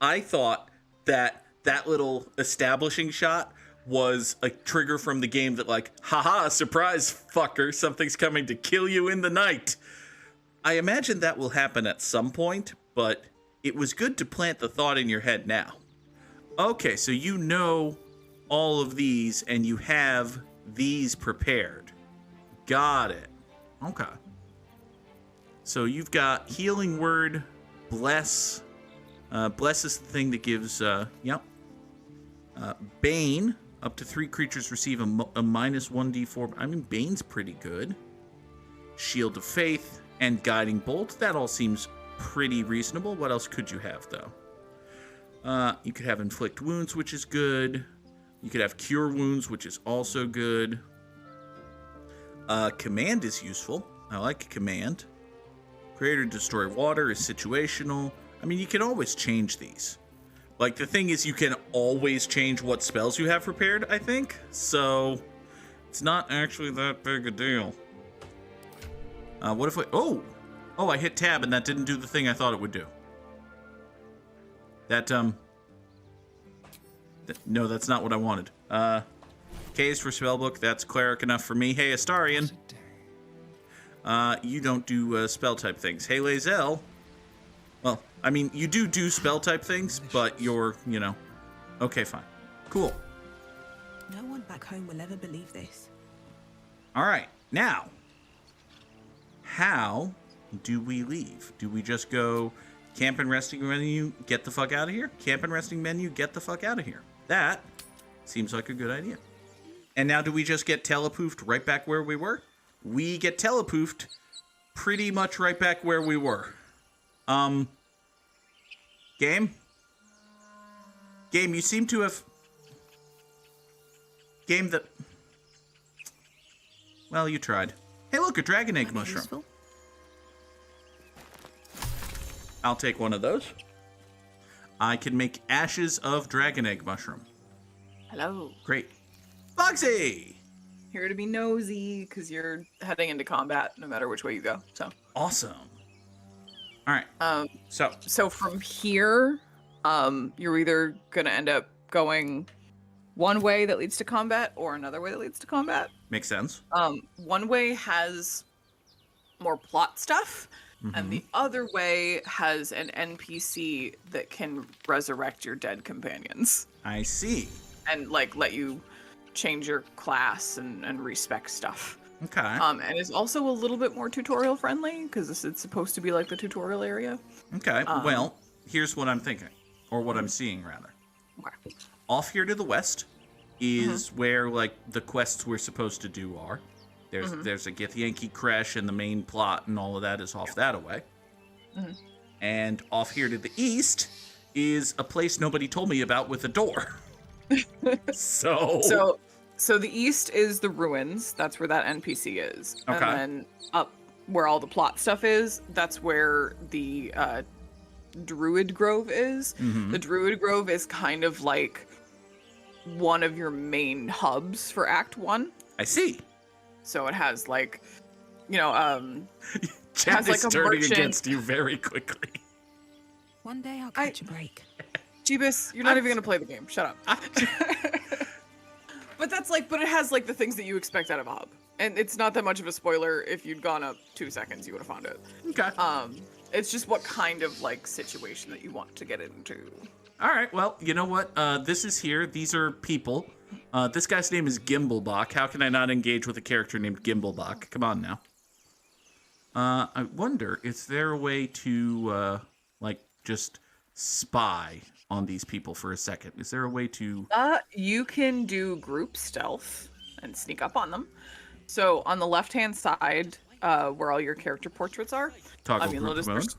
I thought that little establishing shot was a trigger from the game that like, haha, surprise, fucker, something's coming to kill you in the night. I imagine that will happen at some point, but it was good to plant the thought in your head now. Okay, so you know all of these and you have these prepared. Got it. Okay. So you've got healing word, bless. Bless is the thing that gives, Bane. Up to 3 creatures receive a minus 1d4. I mean, Bane's pretty good. Shield of Faith and Guiding Bolt. That all seems pretty reasonable. What else could you have, though? You could have Inflict Wounds, which is good. You could have Cure Wounds, which is also good. Command is useful. I like Command. Create or Destroy Water is situational. I mean, you can always change these. Like, the thing is, you can always change what spells you have prepared, I think. So, it's not actually that big a deal. What if oh, I hit tab and that didn't do the thing I thought it would do. No, that's not what I wanted. K is for spellbook. That's cleric enough for me. Hey, Astarion. You don't do spell type things. Hey, Lae'zel. Well, I mean, you do spell type things, but you're, okay, fine. Cool. No one back home will ever believe this. All right, now, how do we leave? Do we just go camp and resting menu, get the fuck out of here? Camp and resting menu, get the fuck out of here. That seems like a good idea. And now do we just get telepoofed right back where we were? We get telepoofed pretty much right back where we were. Game, you seem to have... Well, you tried. Hey, look, a dragon egg mushroom. Useful? I'll take one of those. I can make ashes of dragon egg mushroom. Hello. Great. Bogsy! Here to be nosy, because you're heading into combat no matter which way you go. So Awesome. All right. So from here, you're either gonna end up going one way that leads to combat or another way that leads to combat. Makes sense. One way has more plot stuff, and the other way has an NPC that can resurrect your dead companions. I see. And like let you change your class and respec stuff. Okay. And is also a little bit more tutorial friendly because it's supposed to be like the tutorial area. Okay. Well, here's what I'm thinking, or what I'm seeing rather. Okay. Off here to the west is where like the quests we're supposed to do are. There's a Githyanki Creche and the main plot and all of that is off that away. And off here to the east is a place nobody told me about with a door. So the east is the ruins. That's where that NPC is. Okay. And then up where all the plot stuff is, that's where the Druid Grove is. The Druid Grove is kind of like one of your main hubs for Act 1. I see. So it has like, Chat is like a turning merchant. against you very quickly. One day I'll catch a break. Jeebus, you're not even gonna play the game. Shut up. But it has like the things that you expect out of a hub. And it's not that much of a spoiler. If you'd gone up 2 seconds, you would have found it. Okay. It's just what kind of like situation that you want to get into. All right. Well, you know what? This is here. These are people. This guy's name is Gimblebach. How can I not engage with a character named Gimblebach? Come on now. I wonder, is there a way to, just spy on these people for a second? Is there a way to... You can do group stealth and sneak up on them. So on the left-hand side, where all your character portraits are... Toggle group mode?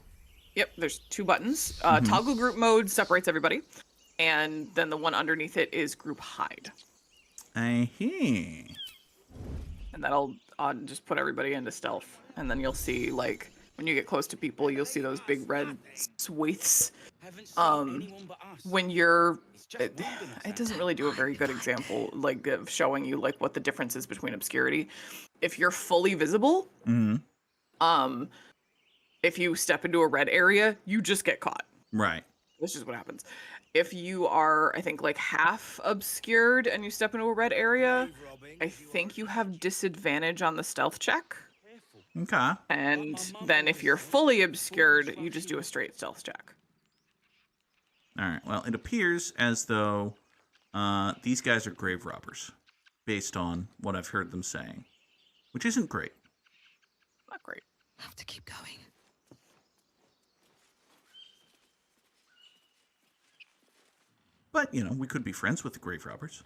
Yep, there's 2 buttons. Toggle group mode separates everybody. And then the one underneath it is group hide. Uh-huh. And that'll just put everybody into stealth. And then you'll see, like, when you get close to people, you'll see those big red swaths. When you're... It doesn't really do a very good example, like, of showing you, like, what the difference is between obscurity. If you're fully visible, if you step into a red area, you just get caught. Right. this is what happens. If you are, I think, like half obscured and you step into a red area, I think you have disadvantage on the stealth check. Okay. And then if you're fully obscured, you just do a straight stealth check. All right. Well, it appears as though these guys are grave robbers, based on what I've heard them saying, which isn't great. Not great. I have to keep going. But, you know, we could be friends with the grave robbers.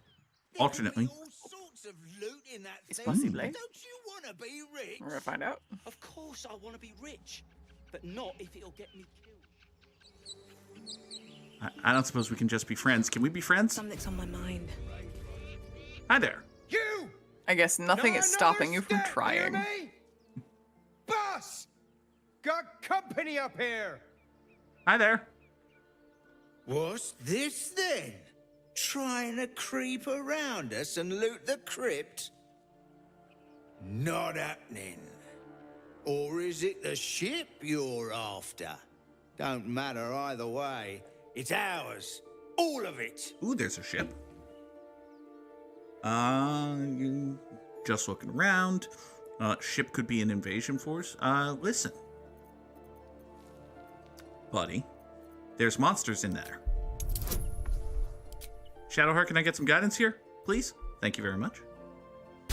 Alternately. All sorts of loot in that It's thing. possible. Don't you want to be rich? We're gonna find out. Of course I want to be rich, but not if it'll get me killed. I don't suppose we can just be friends. Can we be friends? Something's on my mind. Hi there. You! I guess nothing is stopping you from trying. Boss! Got company up here! Hi there. What's this then? Trying to creep around us and loot the crypt? Not happening. Or is it the ship you're after? Don't matter either way. It's ours. All of it. Ooh, there's a ship. Just looking around. Ship could be an invasion force. Listen. Buddy. There's monsters in there. Shadowheart, can I get some guidance here, please? Thank you very much.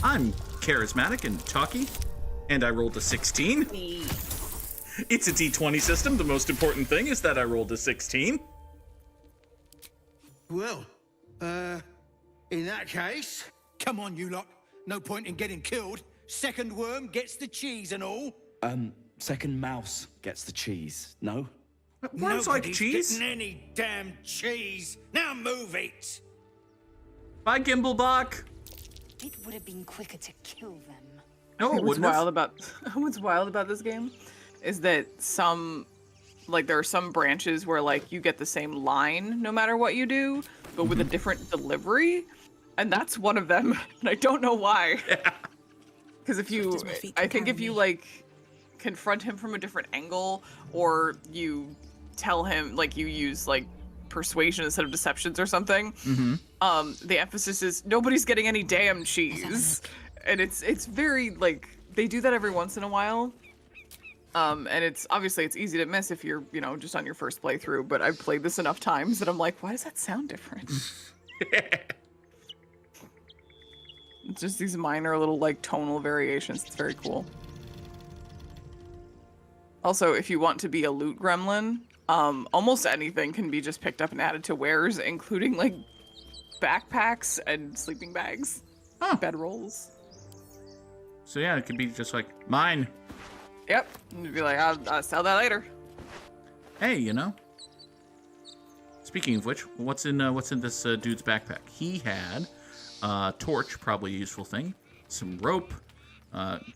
I'm charismatic and talky, and I rolled a 16. It's a D20 system. The most important thing is that I rolled a 16. Well, in that case, come on, you lot. No point in getting killed. Second worm gets the cheese and all. Second mouse gets the cheese. No? Worms like Nobody's cheese. getting any damn cheese. Now move it. Bye, Gimblebach. It would have been quicker to kill them. No, it What's wouldn't have. wild about this game is that there are some branches where like you get the same line no matter what you do, but with a different delivery, and that's one of them. And I don't know why. Because I think if you like confront him from a different angle, or you tell him like you use like persuasion instead of deceptions or something, the emphasis is nobody's getting any damn cheese, and it's very like they do that every once in a while. And it's obviously it's easy to miss if you're, you know, just on your first playthrough, but I've played this enough times that I'm like, why does that sound different? It's just these minor little like tonal variations. It's very cool. Also, if you want to be a loot gremlin, almost anything can be just picked up and added to wares, including like backpacks and sleeping bags, bedrolls. So yeah, it could be just like mine. Yep, and you'd be like, I'll sell that later. Hey, you know. Speaking of which, what's in this dude's backpack? He had a torch, probably a useful thing, some rope,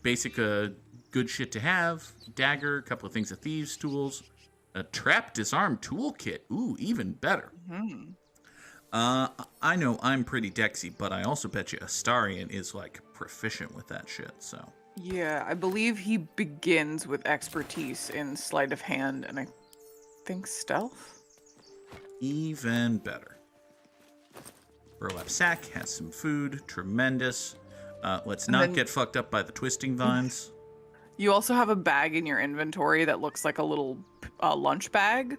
basic good shit to have, dagger, a couple of things of thieves' tools, a trap disarm toolkit. Ooh, even better. I know I'm pretty dexy, but I also bet you Astarion is like proficient with that shit. So Yeah, I believe he begins with expertise in sleight of hand and I think stealth. even better. Burlap sack has some food. Tremendous. Let's not get fucked up by the twisting vines. You also have a bag in your inventory that looks like a little lunch bag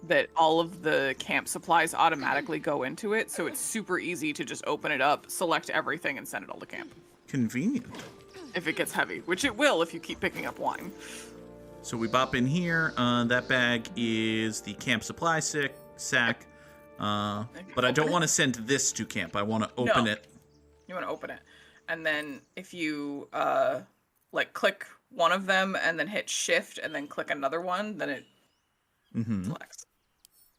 that all of the camp supplies automatically go into it, so it's super easy to just open it up, select everything, and send it all to camp. Convenient. If it gets heavy, which it will if you keep picking up wine. So we bop in here. That bag is the camp supply sack. But I don't want to send this to camp. I want to open it. You want to open it. And then if you click one of them and then hit shift and then click another one, then it selects.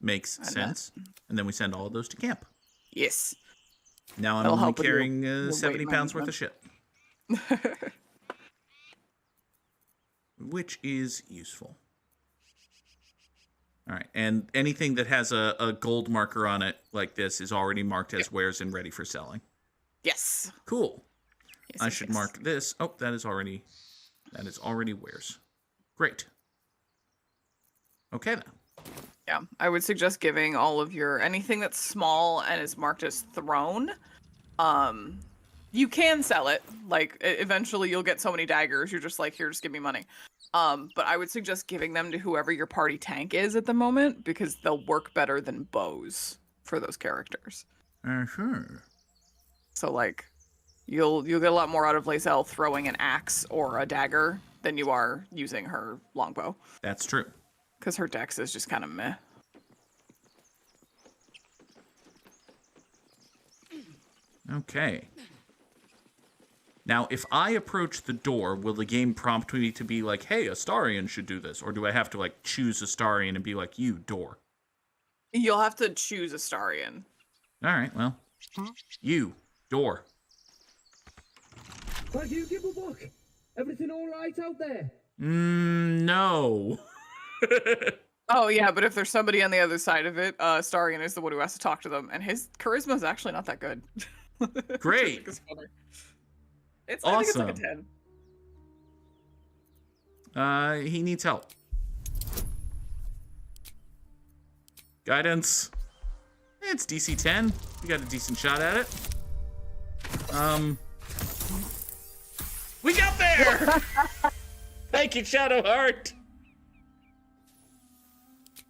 Makes sense. And then we send all of those to camp. Yes. Now I'm That'll only help with your carrying 70 weight pounds worth management. of shit. Which is useful. All right. And anything that has a gold marker on it like this is already marked as wares and ready for selling. Yes. Cool. Yes, I yes, should yes. mark this. Oh, that is already wares. Great. Okay then. Yeah, I would suggest giving all of your anything that's small and is marked as thrown. You can sell it. Like eventually you'll get so many daggers, you're just like, here, just give me money. But I would suggest giving them to whoever your party tank is at the moment because they'll work better than bows for those characters. Sure. So like, you'll get a lot more out of Lae'zel throwing an axe or a dagger than you are using her longbow. That's true. Because her dex is just kind of meh. Okay. Now, if I approach the door, will the game prompt me to be like, hey, Astarion should do this? Or do I have to, like, choose Astarion and be like, you, door? You'll have to choose Astarion. All right, well. You, door. Thank you, Gibblebuck. Everything all right out there? No. Oh, yeah, but if there's somebody on the other side of it, Astarion is the one who has to talk to them. And his charisma is actually not that good. Great. It's awesome. I think it's like a 10. He needs help. Guidance. It's DC 10. We got a decent shot at it. We got there! Thank you, Shadowheart.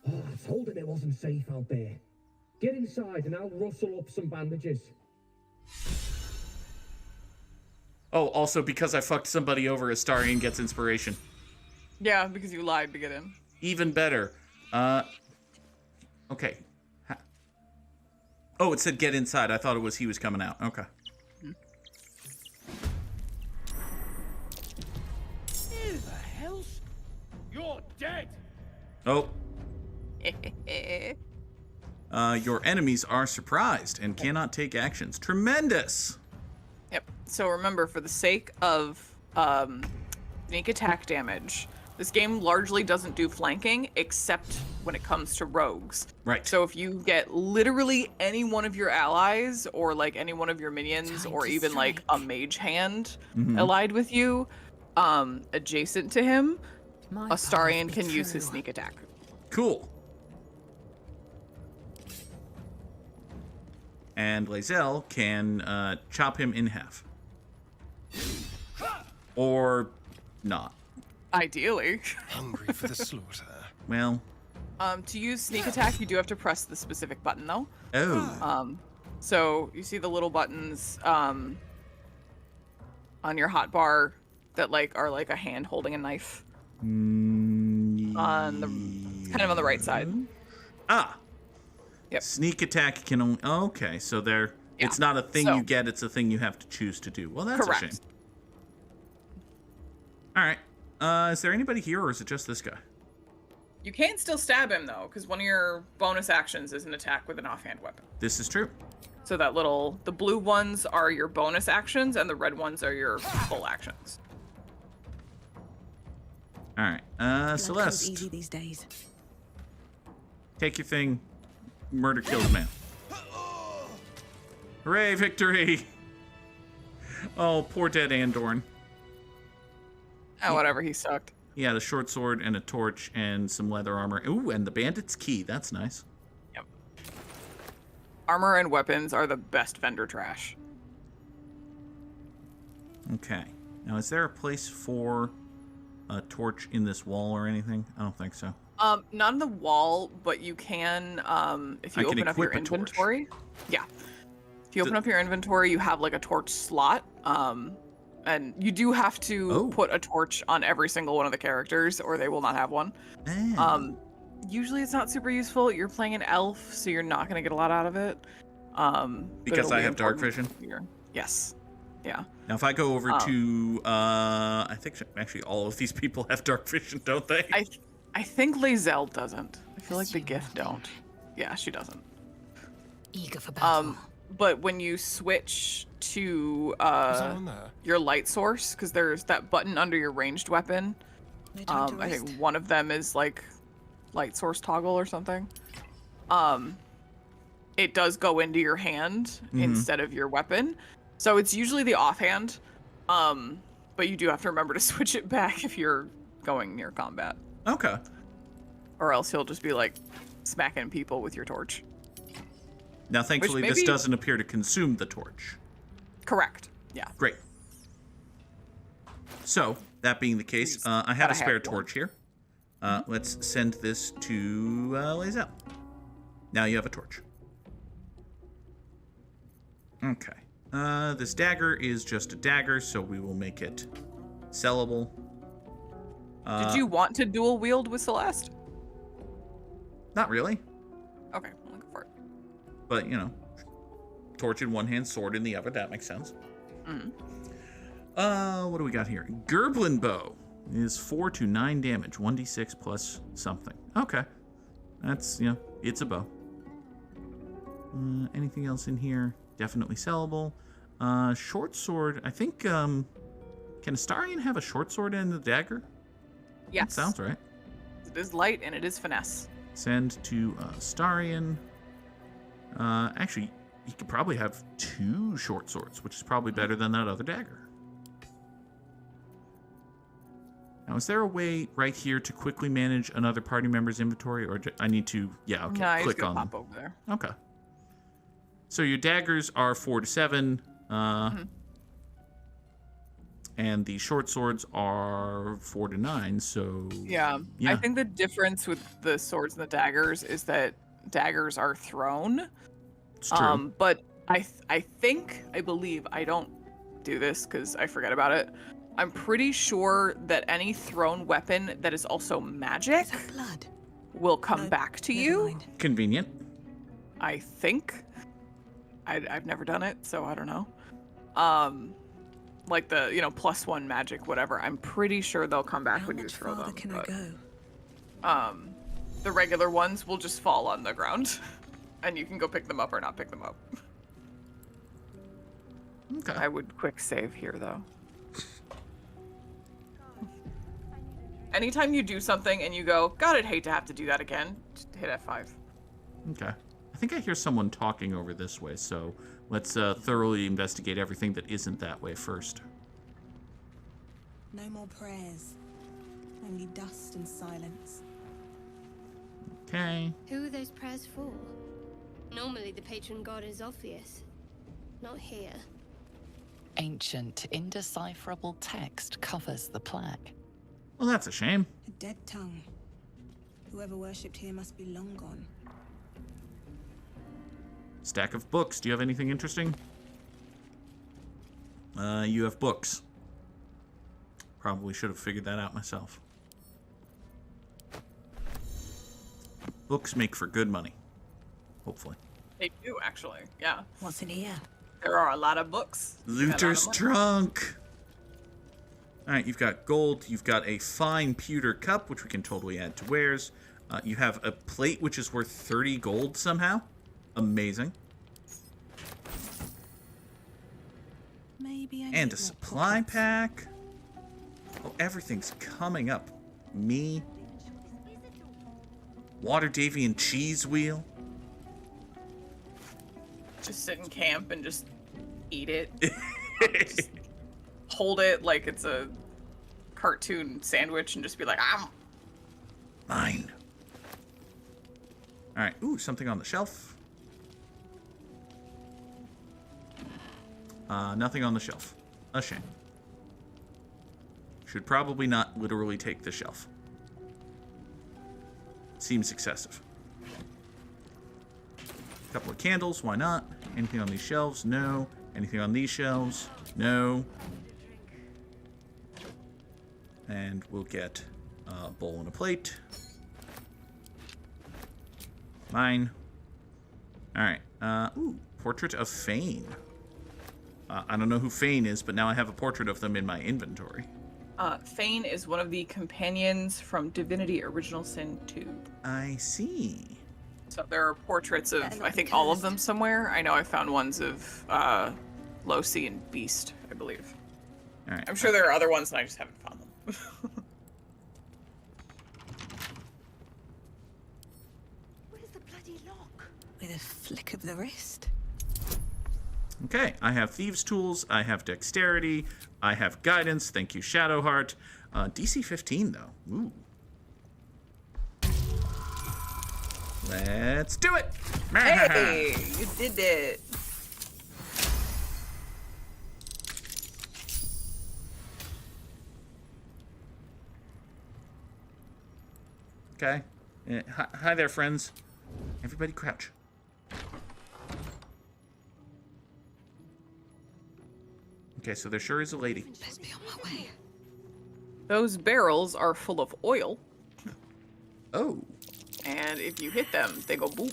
Oh, I told him it wasn't safe out there. Get inside and I'll rustle up some bandages. Oh, also because I fucked somebody over, Astarion gets inspiration. Yeah, because you lied to get in. Even better. Okay. Oh, it said get inside. I thought it was he was coming out. Okay. Who the hell's... You're dead! Oh. Your enemies are surprised and cannot take actions. Tremendous. Yep. So remember, for the sake of sneak attack damage, this game largely doesn't do flanking except when it comes to rogues. Right. So if you get literally any one of your allies or like any one of your minions or even like a mage hand allied with you, adjacent to him, Astarion can use his sneak attack. Cool. And Lae'zel can chop him in half. Or not. Ideally. Hungry for the slaughter. Well. To use sneak attack, you do have to press the specific button though. Oh. So you see the little buttons on your hotbar that like are like a hand holding a knife. On the kind of on the right side. Ah. Yep. Sneak attack can only. Okay, so there. Yeah. It's not a thing you get; it's a thing you have to choose to do. Well, that's correct. a shame. All right. Is there anybody here, or is it just this guy? You can still stab him though, because one of your bonus actions is an attack with an offhand weapon. This is true. So that the blue ones are your bonus actions, and the red ones are your full actions. All right. Celeste. Easy these days. Take your thing. Murder kills man. Hooray, victory! Oh, poor dead Andorn. Oh, whatever, he sucked. He had a short sword and a torch and some leather armor. Ooh, and the bandit's key. That's nice. Yep. Armor and weapons are the best vendor trash. Okay. Now, is there a place for a torch in this wall or anything? I don't think so. Not on the wall, but you can, if you open up your inventory. Yeah. If you open up your inventory, you have like a torch slot. And you do have to put a torch on every single one of the characters or they will not have one. Usually it's not super useful. You're playing an elf, so you're not going to get a lot out of it. Because I have dark vision? Yes. Yeah. Now, if I go over to, I think actually all of these people have dark vision, don't they? I think Lae'zel doesn't. I feel like the gift don't. Yeah, she doesn't. Eager for battle. But when you switch to your light source, because there's that button under your ranged weapon. I think one of them is like light source toggle or something. It does go into your hand instead of your weapon. So it's usually the offhand. But you do have to remember to switch it back if you're going near combat. Okay. Or else he'll just be like, smacking people with your torch. Now, thankfully, this maybe- doesn't appear to consume the torch. Correct. Yeah. Great. So, that being the case, I have gotta a spare have one. torch here. Let's send this to Lazel. Now you have a torch. Okay. This dagger is just a dagger, so we will make it sellable. Did you want to dual wield with Celeste? Not really, Okay, I'm looking for it. but, you know, torch in one hand, sword in the other. That makes sense. What do we got here? Gerblin bow is 4 to 9 damage, 1d6 plus something. Okay. That's, you know, it's a bow. Anything else in here? Definitely sellable. Short sword. I think, can Astarion have a short sword and a dagger? Yes. Sounds right. It is light and it is finesse. Send to Astarion. Actually, he could probably have 2 short swords, which is probably better than that other dagger. Now, is there a way right here to quickly manage another party member's inventory, or I need to? Yeah, okay. No, Click he's gonna on pop them. over there. Okay. So your daggers are 4 to 7, and the short swords are 4 to 9. So Yeah. Yeah. I think the difference with the swords and the daggers is that daggers are thrown. it's true. But I believe I don't do this because I forget about it. I'm pretty sure that any thrown weapon that is also magic Is that blood? will come No, back to never you. mind. Convenient. I think. I've never done it, so I don't know. Like the +1 magic, whatever. I'm pretty sure they'll come back How when you much throw farther them. can but, I go? The regular ones will just fall on the ground, and you can go pick them up or not pick them up. Okay. I would quick save here though. Anytime you do something and you go, God, I'd hate to have to do that again, just hit F5. Okay. I think I hear someone talking over this way, so let's thoroughly investigate everything that isn't that way first. No more prayers. Only dust and silence. Okay. Who are those prayers for? Normally the patron god is obvious. Not here. Ancient, indecipherable text covers the plaque. Well, that's a shame. A dead tongue. Whoever worshipped here must be long gone. Stack of books. Do you have anything interesting? You have books. Probably should have figured that out myself. Books make for good money. Hopefully. They do, actually. Yeah. What's in here? There are a lot of books. Luther's And trunk. All right, you've got gold. You've got a fine pewter cup, which we can totally add to wares. You have a plate, which is worth 30 gold somehow. Amazing. Maybe I And need a more supply pockets. pack. Oh, everything's coming up. Me. Water Davian cheese wheel. Just sit in camp and just eat it. Just hold it like it's a cartoon sandwich and just be like, ah. Mine. All right. Ooh, something on the shelf. Nothing on the shelf. A shame. Should probably not literally take the shelf. Seems excessive. Couple of candles, why not? Anything on these shelves? No. Anything on these shelves? No. And we'll get a bowl and a plate. Mine. Alright. Ooh, portrait of Fane. I don't know who Fane is, but now I have a portrait of them in my inventory. Fane is one of the companions from Divinity Original Sin 2. I see. So there are portraits of, Better not I be think, all of cursed. them somewhere. I know I found ones of Losi and Beast, I believe. Alright. I'm sure there are other ones and I just haven't found them. Where's the bloody lock? With a flick of the wrist. Okay, I have Thieves' Tools, I have Dexterity, I have Guidance, thank you, Shadowheart. DC 15, though. Ooh. Let's do it. Hey, you did it. Okay. Hi there, friends. Everybody crouch. Okay, so there sure is a lady. Let's be on my way. Those barrels are full of oil, Oh. and if you hit them, they go boom.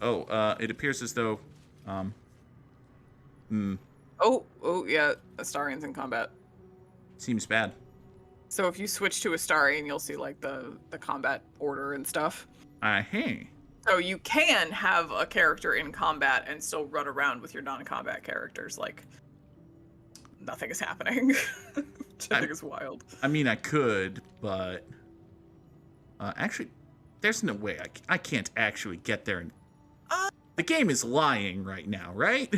Oh, it appears as though, Oh, yeah, Astarian's in combat. seems bad. So if you switch to Astarian, you'll see like the combat order and stuff. Hey. So you can have a character in combat and still run around with your non-combat characters, like nothing is happening. Which I think is wild. I mean, I could, but actually, there's no way I can't actually get there. The game is lying right now, right?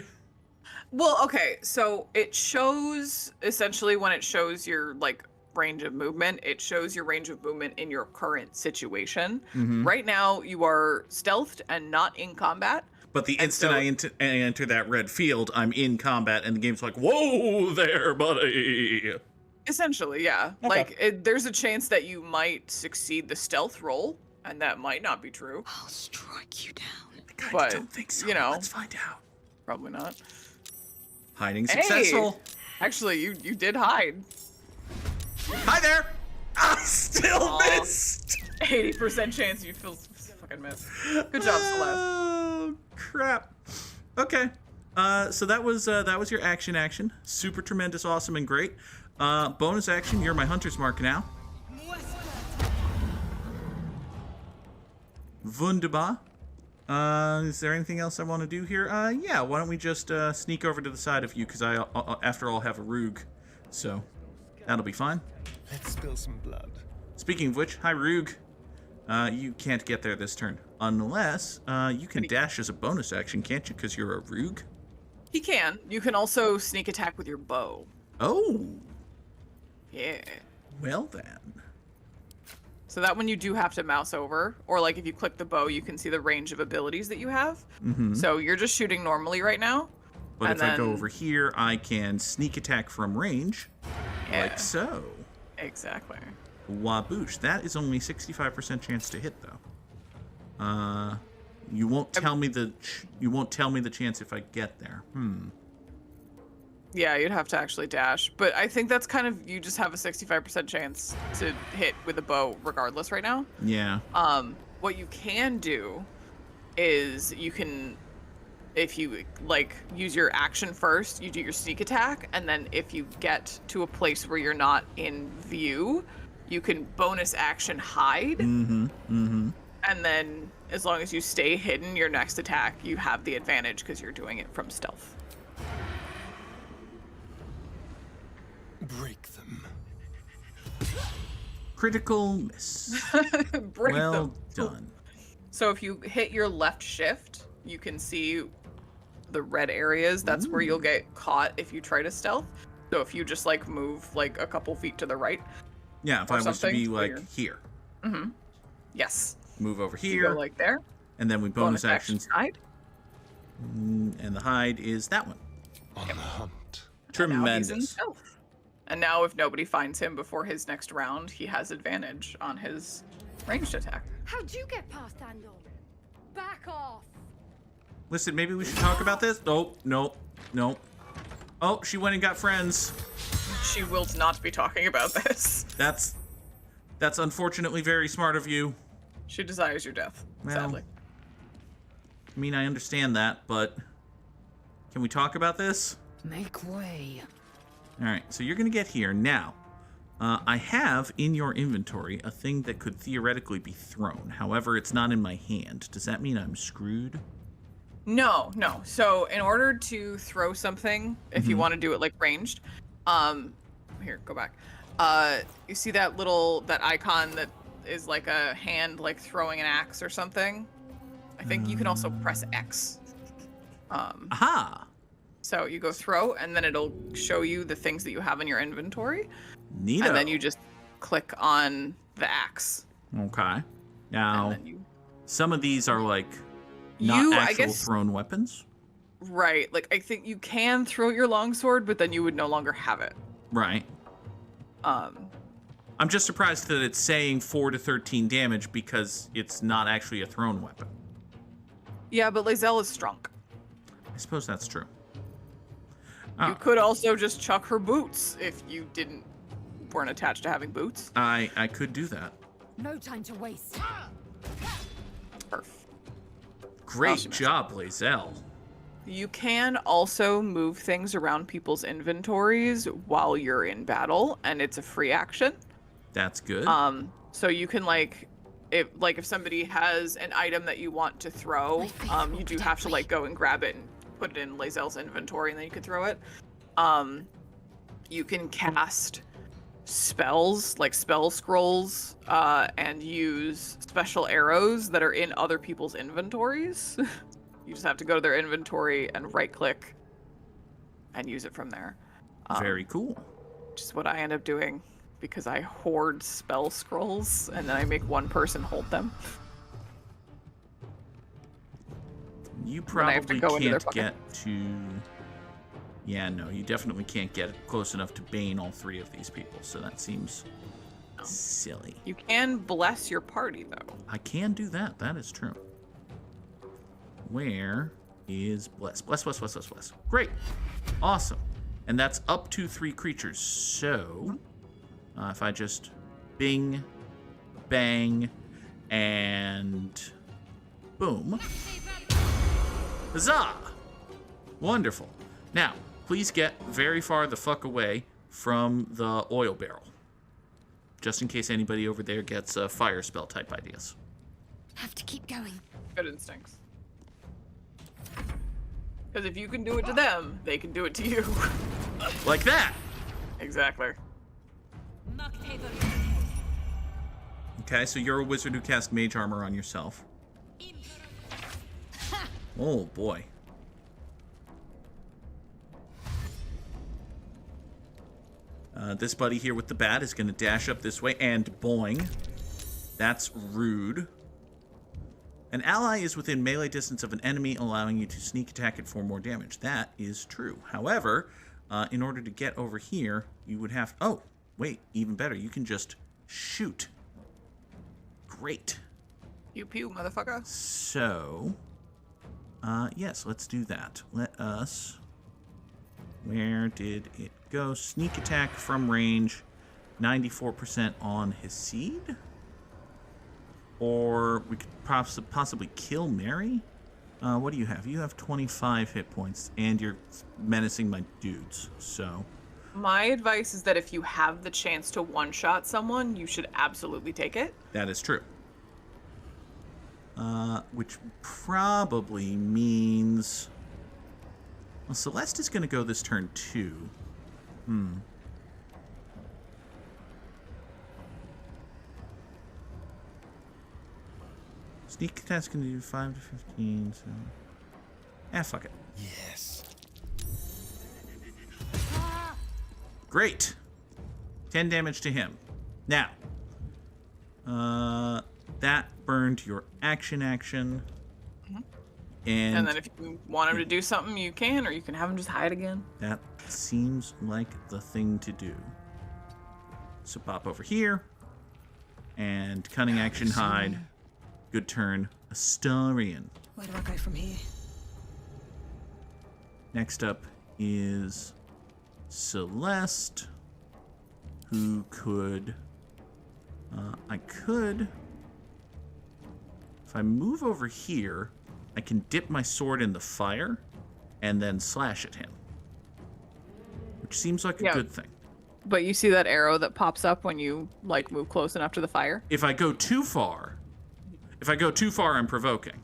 Well, okay, so it shows essentially when it shows your like range of movement, it shows your range of movement in your current situation. Right now, you are stealthed and not in combat. But the instant I enter that red field, I'm in combat, and the game's like, "Whoa there, buddy!" Essentially, yeah. Okay. Like, there's a chance that you might succeed the stealth roll, and that might not be true. I'll strike you down. I But, don't think so. you know. Let's find out. Probably not. Hiding Hey! successful. Actually, you did hide. Hi there. I still Aw. missed. 80% chance you fucking miss. Good job, Celeste. Oh crap. Okay. So that was your action. Super tremendous, awesome, and great. Bonus action. You're my hunter's mark now. Wunderbar. Is there anything else I want to do here? Yeah. Why don't we just sneak over to the side of you? Because I, after all, have a Roog, so that'll be fine. Let's spill some blood. Speaking of which, hi Roog. You can't get there this turn. Unless, you can dash as a bonus action, can't you? Because you're a Roog? He can. You can also sneak attack with your bow. Oh. Yeah. Well then. So that one you do have to mouse over, or like if you click the bow, you can see the range of abilities that you have. So you're just shooting normally right now. But and if I go then- over here, I can sneak attack from range. Yeah. Like so. Exactly. Waboosh. That is only 65% chance to hit though. You won't tell me the chance if I get there. Yeah, you'd have to actually dash. But I think that's kind of, you just have a 65% chance to hit with a bow regardless right now. Yeah. What you can do is you can, if you like use your action first, you do your sneak attack, and then if you get to a place where you're not in view, you can bonus action hide. And then as long as you stay hidden, your next attack, you have the advantage because you're doing it from stealth. Break them. Critical miss. Break Well them. done. So if you hit your left shift, you can see the red areas. That's where you'll get caught if you try to stealth. So if you just like move like a couple feet to the right. Yeah, if Or I was to something be like weird. here. Yes. Move over You here. go like there. And then we bonus actions. hide. And the hide is that one. On the hunt. And now he's in Tremendous. stealth. And now if nobody finds him before his next round, he has advantage on his ranged attack. How'd you get past Andor? Back off! Listen, maybe we should talk about this. No. Oh, she went and got friends. She will not be talking about this. That's unfortunately very smart of you. She desires your death, Well, sadly. I mean, I understand that, but can we talk about this? Make way. All right, so you're gonna get here now. I have in your inventory a thing that could theoretically be thrown. However, it's not in my hand. Does that mean I'm screwed? No. So in order to throw something, if you want to do it like ranged, here, go back. You see that icon that is like a hand like throwing an axe or something? I think you can also press X. Aha! So you go throw, and then it'll show you the things that you have in your inventory. Neato. And then you just click on the axe. Okay. Now, And then you Some of these are like not I actual guess- thrown weapons. Right. Like, I think you can throw your longsword, but then you would no longer have it. Right. I'm just surprised that it's saying 4 to 13 damage because it's not actually a thrown weapon. Yeah, but Lae'zel is strong. I suppose that's true. You could also just chuck her boots if you weren't attached to having boots. I could do that. No time to waste. Perf. Great job, Lae'zel. You can also move things around people's inventories while you're in battle, and it's a free action. That's good. So you can if somebody has an item that you want to throw, you do have to go and grab it and put it in Lae'zel's inventory, and then you can throw it. You can cast spells, like spell scrolls, and use special arrows that are in other people's inventories. You just have to go to their inventory and right-click and use it from there. Very cool. Which is what I end up doing because I hoard spell scrolls and then I make one person hold them. You Then I have to probably go into their can't pocket. get to... Yeah, no, you definitely can't get close enough to bane all 3 of these people, so that seems silly. You can bless your party, though. I can do that. That is true. Where is bless? Bless, bless, bless, bless, bless. Great. Awesome. And that's up to 3 creatures. So, if I just bing, bang, and boom. Huzzah! Wonderful. Now, please get very far the fuck away from the oil barrel. Just in case anybody over there gets fire spell type ideas. Have to keep going. Good instincts. Because if you can do it to them, they can do it to you. Like that! Exactly. Okay, so you're a wizard who cast mage armor on yourself. Oh boy. This buddy here with the bat is going to dash up this way and boing. That's rude. An ally is within melee distance of an enemy, allowing you to sneak attack it for more damage. That is true. However, in order to get over here, you would have... Oh, wait, even better. You can just shoot. Great. Pew pew, motherfucker. So, yes, let's do that. Let us... Where did it go? Sneak attack from range, 94% on his seed? Or we could possibly kill Mary? What do you have? You have 25 hit points, and you're menacing my dudes, so... My advice is that if you have the chance to one-shot someone, you should absolutely take it. That is true. Which probably means... Well, Celeste is going to go this turn, too. Sneak attack's going to do 5 to 15, so... fuck it. Yes. Great. 10 damage to him. Now, that burned your action. And then if you want him to do something, you can, or you can have him just hide again. That seems like the thing to do. So pop over here. And cunning action hide. Good turn. Astarion. Where do I go from here? Next up is Celeste, who could... I could... If I move over here, I can dip my sword in the fire and then slash at him. Which seems like a good thing. But you see that arrow that pops up when you, move close enough to the fire? If I go too far, I'm provoking.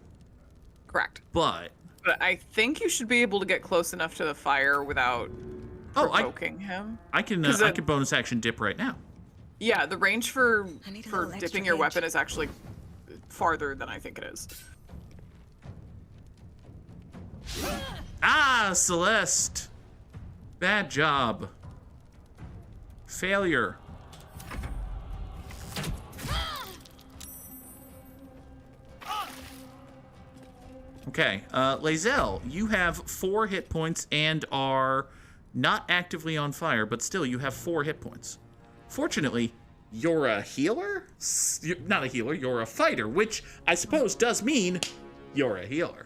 Correct. But I think you should be able to get close enough to the fire without provoking him. I can bonus action dip right now. Yeah, the range for little extra dipping your range. weapon is actually farther than I think it is. Ah, Celeste! Bad job. Failure. Okay, Lae'zel, you have 4 hit points and are not actively on fire, but still you have 4 hit points. Fortunately, you're a healer? You're not a healer, you're a fighter, which I suppose does mean you're a healer.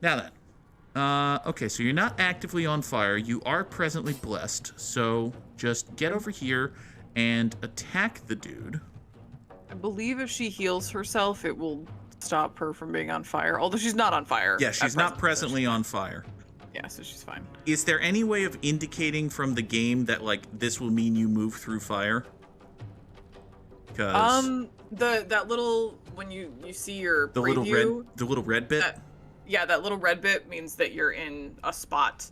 Now then, okay, so you're not actively on fire. You are presently blessed, so just get over here and attack the dude. I believe if she heals herself, it will stop her from being on fire. Although she's not on fire. Yeah, she's not presently on fire. Yeah, so she's fine. Is there any way of indicating from the game that, like, this will mean you move through fire? Because that little, when you see your the preview, little red bit. That little red bit means that you're in a spot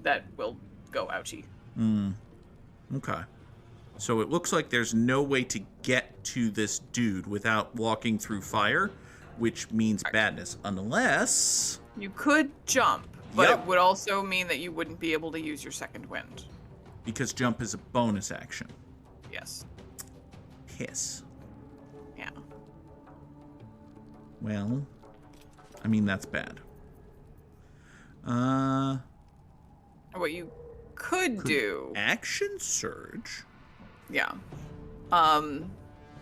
that will go ouchie. Okay. So it looks like there's no way to get to this dude without walking through fire, which means badness, unless You could jump, but Yep. it would also mean that you wouldn't be able to use your second wind. because jump is a bonus action. Yes. Piss. Yeah. Well, I mean, that's bad. What you could do. Action surge. Yeah.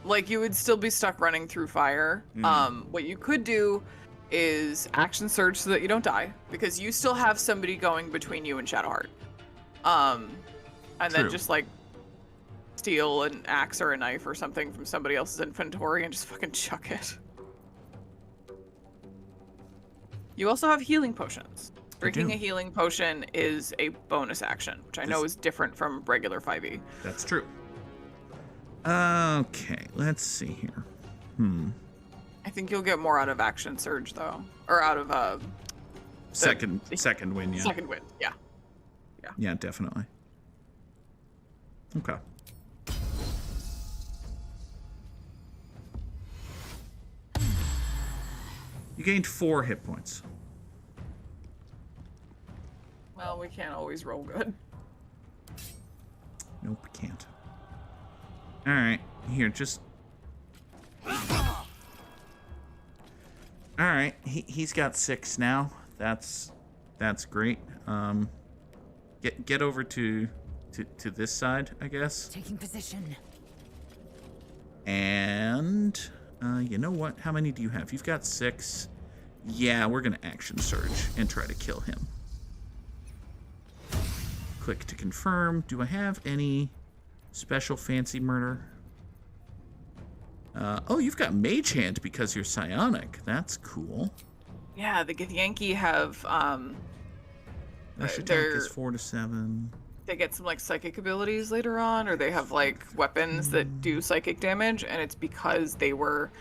Like you would still be stuck running through fire. What you could do is action surge so that you don't die, because you still have somebody going between you and Shadowheart. And then True. just like steal an axe or a knife or something from somebody else's inventory and just fucking chuck it. You also have healing potions. Drinking do. a healing potion is a bonus action, which I know is different from regular 5e. That's true. Okay, let's see here. I think you'll get more out of action surge though, or out of Second win, yeah. second wind. Yeah. Yeah, definitely. Okay. You gained 4 hit points. Well, we can't always roll good. Nope, can't. Alright, here, just... Alright, he's got 6 now. That's great. Get over to this side, I guess. Taking position. And you know what? How many do you have? You've got 6. Yeah, we're gonna action surge and try to kill him. Click to confirm. Do I have any special fancy murder? Oh, you've got mage hand because you're psionic. That's cool. Yeah, the Githyanki have Rush attack they're- is 4 to 7. they get some like psychic abilities later on, or they have like weapons that do psychic damage, and it's because they were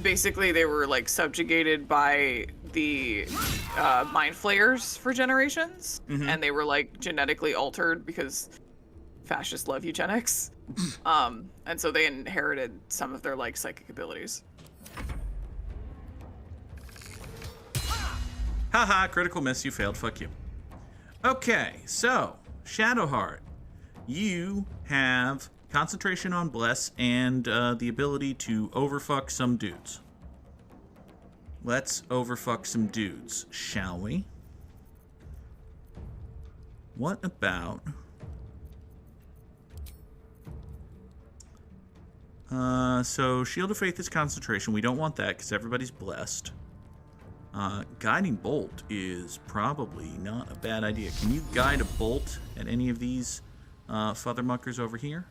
basically they were like subjugated by the mind flayers for generations, and they were like genetically altered because fascists love eugenics. And so they inherited some of their like psychic abilities. Haha, critical miss, you failed, fuck you. Okay, so, Shadowheart, you have concentration on Bless and the ability to overfuck some dudes. Let's overfuck some dudes, shall we? What about... so Shield of Faith is concentration. We don't want that because everybody's blessed. Guiding Bolt is probably not a bad idea. Can you guide a bolt at any of these Futhermuckers over here?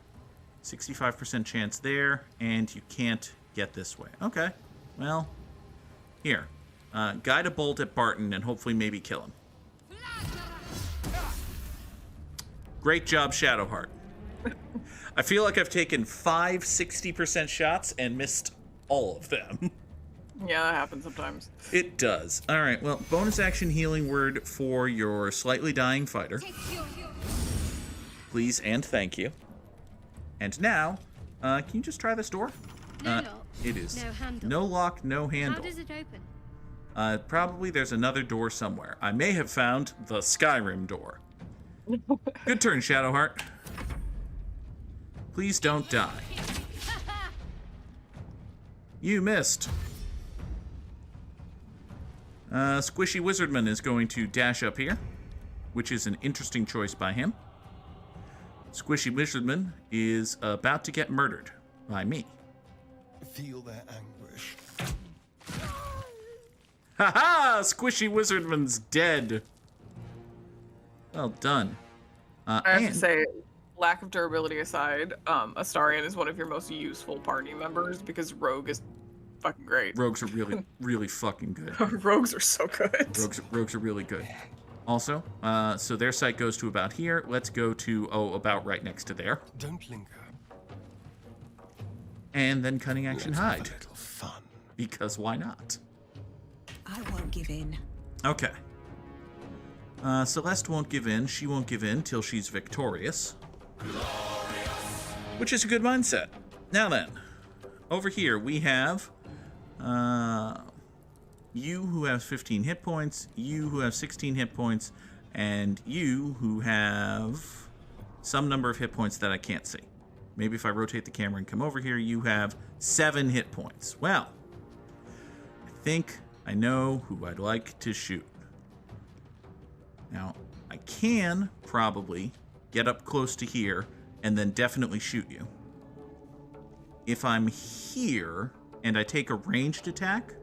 65% chance there, and you can't get this way. Okay, well, here. Guide a bolt at Barton and hopefully maybe kill him. Great job, Shadowheart. I feel like I've taken 5 60% shots and missed all of them. Yeah, that happens sometimes. It does. All right, well, bonus action healing word for your slightly dying fighter. Please and thank you. And now, can you just try this door? No lock. It is. No handle. No lock, no How handle. does it open? Probably there's another door somewhere. I may have found the Skyrim door. Good turn, Shadowheart. Please don't die. You missed. Squishy Wizardman is going to dash up here, which is an interesting choice by him. Squishy Wizardman is about to get murdered by me. Feel their anguish. Ha-ha! Squishy Wizardman's dead. Well done. I have to say, lack of durability aside, Astarion is one of your most useful party members because Rogue is fucking great. Rogues are really, really fucking good. Rogues are so good. Rogues are really good. Also, so their sight goes to about here. Let's go to, about right next to there. Don't linger. And then cunning action Let's hide. have a little fun. Because why not? I won't give in. Okay. Celeste won't give in. She won't give in till she's victorious. Which is a good mindset. Now then, over here we have you who have 15 hit points, you who have 16 hit points, and you who have some number of hit points that I can't see. Maybe if I rotate the camera and come over here, you have 7 hit points. Well, I think I know who I'd like to shoot. Now, I can probably get up close to here and then definitely shoot you. If I'm here and I take a ranged attack,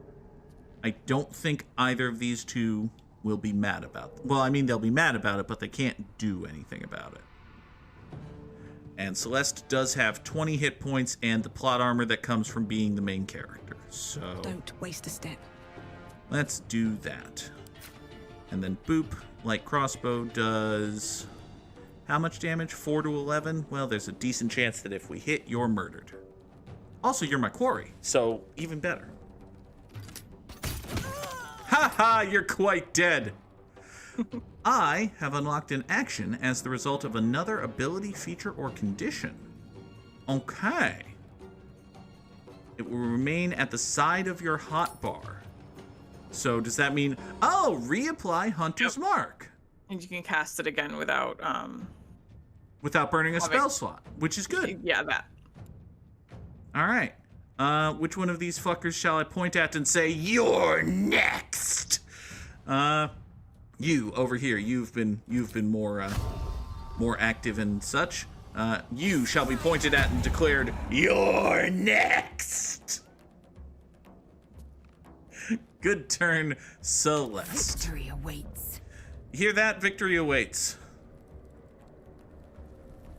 I don't think either of these two will be mad about it. Well, I mean, they'll be mad about it, but they can't do anything about it. And Celeste does have 20 hit points and the plot armor that comes from being the main character. So Don't waste a step. let's do that. And then boop, light crossbow does how much damage? 4 to 11? Well, there's a decent chance that if we hit, you're murdered. Also, you're my quarry, so even better. Haha, you're quite dead. I have unlocked an action as the result of another ability, feature, or condition. Okay. It will remain at the side of your hotbar. So does that mean, reapply Hunter's Mark? And you can cast it again without Without burning a spell slot, which is good. Yeah, that. All right. Which one of these fuckers shall I point at and say, you're next? You over here, you've been more active and such. You shall be pointed at and declared, you're next. Good turn, Celeste. Victory awaits. Hear that? Victory awaits.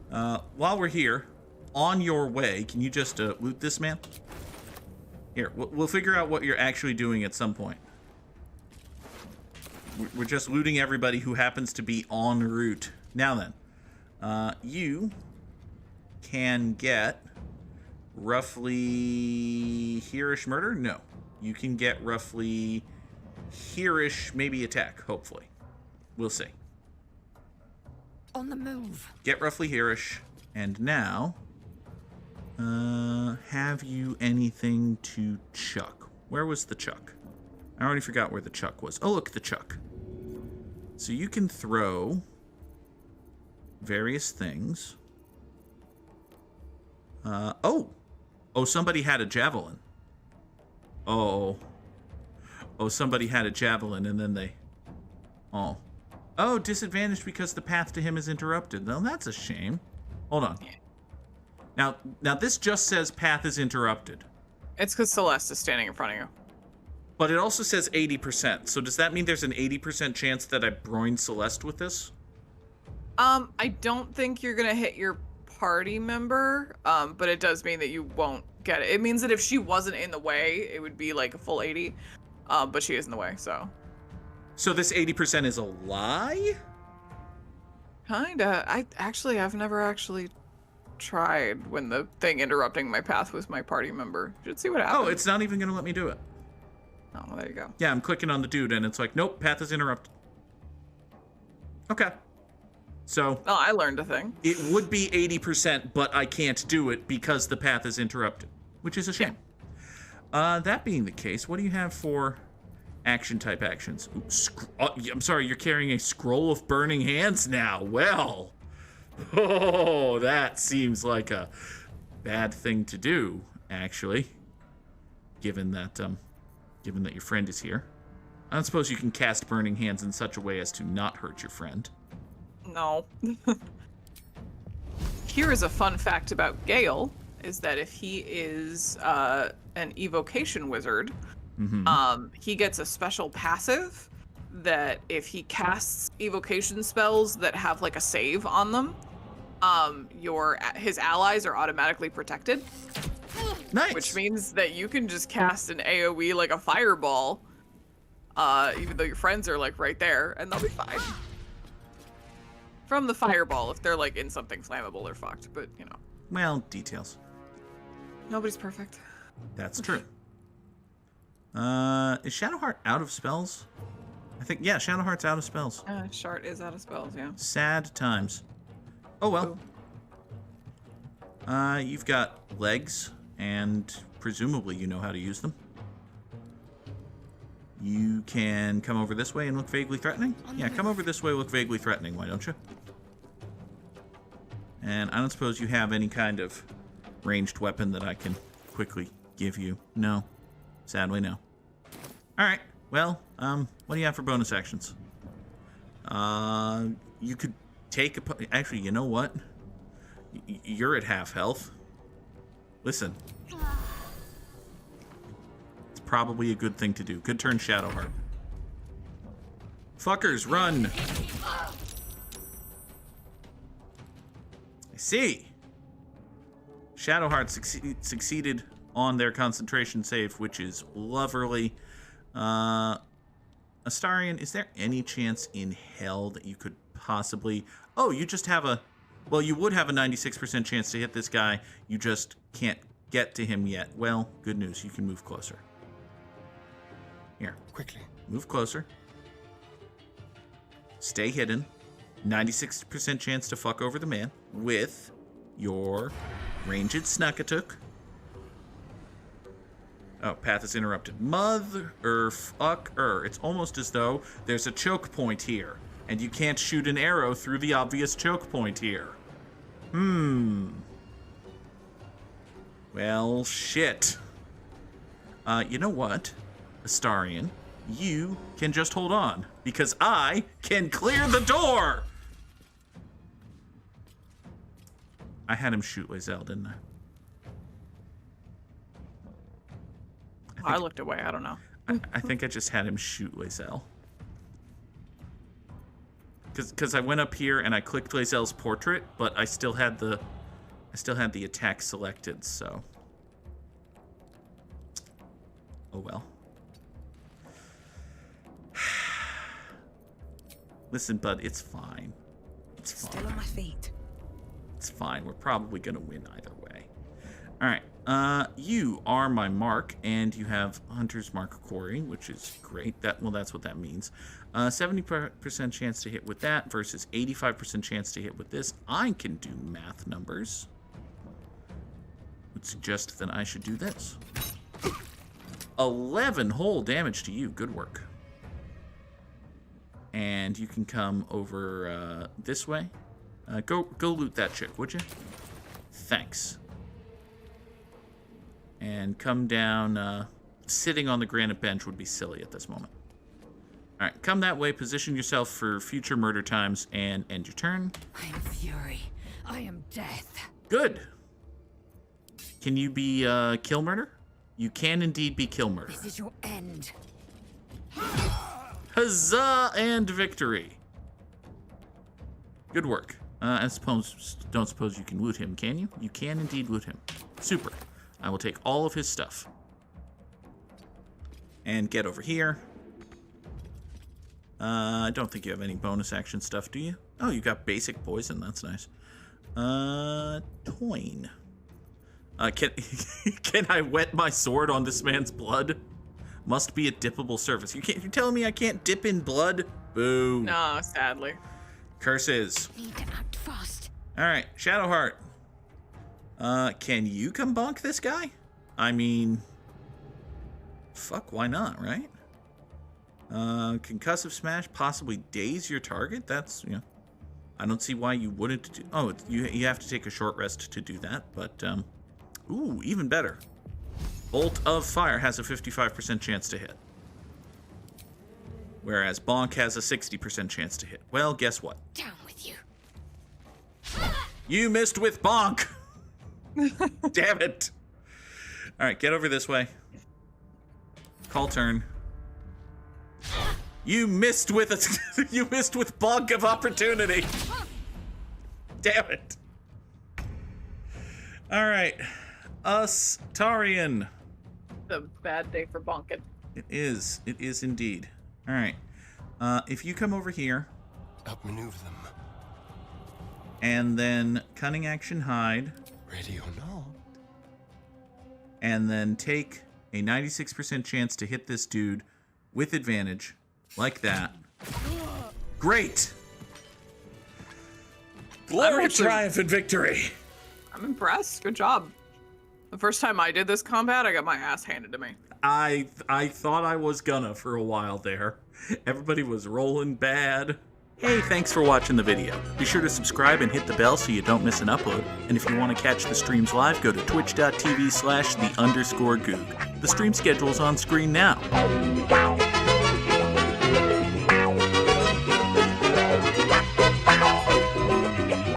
While we're here, on your way, can you just loot this man? Here, we'll figure out what you're actually doing at some point. We're just looting everybody who happens to be en route. Now then, you can get roughly here-ish murder? No. You can get roughly here-ish maybe attack, hopefully. We'll see. On the move. Get roughly here-ish. And now, have you anything to chuck? Where was the chuck? I already forgot where the chuck was. Oh, look, the chuck. So you can throw various things. Oh, somebody had a javelin. Oh, somebody had a javelin and then they... Oh, disadvantaged because the path to him is interrupted. Well, that's a shame. Hold on. Now this just says path is interrupted. It's because Celeste is standing in front of you. But it also says 80%. So does that mean there's an 80% chance that I broin Celeste with this? I don't think you're gonna hit your party member, but it does mean that you won't get it. It means that if she wasn't in the way, it would be like a full 80, but she is in the way, so. So this 80% is a lie? Kinda. I've never actually tried when the thing interrupting my path was my party member. Should see what happens. Oh, it's not even gonna let me do it. Oh, well, there you go. Yeah, I'm clicking on the dude and it's like, nope, path is interrupted. Okay. So. Oh, I learned a thing. It would be 80%, but I can't do it because the path is interrupted, which is a shame. Yeah. That being the case, what do you have for action type actions? Ooh, I'm sorry, you're carrying a scroll of burning hands now. Well, that seems like a bad thing to do, actually. given that your friend is here. I don't suppose you can cast Burning Hands in such a way as to not hurt your friend. No. Here is a fun fact about Gale, is that if he is an evocation wizard, he gets a special passive that if he casts evocation spells that have like a save on them, his allies are automatically protected. Nice. Which means that you can just cast an AoE like a fireball, even though your friends are like right there, and they'll be fine. From the fireball, if they're like in something flammable, they're fucked. But you know. Well, details. Nobody's perfect. That's true. Is Shadowheart out of spells? I think, yeah, Shadowheart's out of spells. Shart is out of spells, yeah. Sad times. Oh well. You've got legs, and presumably you know how to use them. You can come over this way and look vaguely threatening? Yeah, come over this way, look vaguely threatening, why don't you? And I don't suppose you have any kind of ranged weapon that I can quickly give you. No. Sadly, no. Alright, well, what do you have for bonus actions? You could take a... Actually, you know what? You're at half health. Listen. It's probably a good thing to do. Good turn, Shadowheart. Fuckers, run! I see. Shadowheart succeeded on their concentration save, which is lovely. Astarion, is there any chance in hell that you could possibly... Oh, you just have a... Well, you would have a 96% chance to hit this guy. You just can't get to him yet. Well, good news. You can move closer. Here. Quickly. Move closer. Stay hidden. 96% chance to fuck over the man with your ranged Snuckatook. Oh, path is interrupted. Mother fucker. It's almost as though there's a choke point here, and you can't shoot an arrow through the obvious choke point here. Well, shit. You know what, Astarion? You can just hold on, because I can clear the door! I had him shoot Lae'zel, didn't I? I looked away, I don't know. I think I just had him shoot Lae'zel. Because I went up here and I clicked Lae'zel's portrait, but I still had the attack selected, so. Oh well. Listen, bud, it's fine. It's fine. Still on my feet. It's fine. We're probably gonna win either way. All right. You are my mark, and you have Hunter's Mark Quarry, which is great. That's what that means. 70% chance to hit with that versus 85% chance to hit with this. I can do math numbers. Would suggest that I should do this. 11 whole damage to you. Good work. And you can come over this way. Go loot that chick, would you? Thanks. And come down. Sitting on the granite bench would be silly at this moment. All right, come that way. Position yourself for future murder times and end your turn. I am fury. I am death. Good. Can you be kill murder? You can indeed be kill murder. This is your end. Huzzah and victory. Good work. I don't suppose you can loot him, can you? You can indeed loot him. Super. I will take all of his stuff. And get over here. I don't think you have any bonus action stuff, do you? Oh, you got basic poison. That's nice. Toin. Can I wet my sword on this man's blood? Must be a dippable surface. You're telling me I can't dip in blood? Boo. No, sadly. Curses. Need to act fast. All right, Shadowheart. Can you come bonk this guy? I mean, fuck, why not, right? Concussive smash, possibly daze your target. That's, you know, I don't see why you wouldn't do. Oh, you have to take a short rest to do that, but ooh, even better. Bolt of Fire has a 55% chance to hit. Whereas Bonk has a 60% chance to hit. Well, guess what? Down with you. You missed with Bonk! Damn it! Alright, get over this way. Call turn. You missed with a you missed with Bonk of Opportunity. Damn it. Alright. Tarian. The bad day for Bonkin. It is. It is indeed. Alright. If you come over here. Outmaneuver them. And then cunning action hide. Ready or not. And then take a 96% chance to hit this dude with advantage. Like that. Great! Glory, triumph, and victory! I'm impressed. Good job. The first time I did this combat, I got my ass handed to me. I thought I was gonna for a while there. Everybody was rolling bad. Hey, thanks for watching the video. Be sure to subscribe and hit the bell so you don't miss an upload. And if you want to catch the streams live, go to twitch.tv/the_Goog. The stream schedule's on screen now.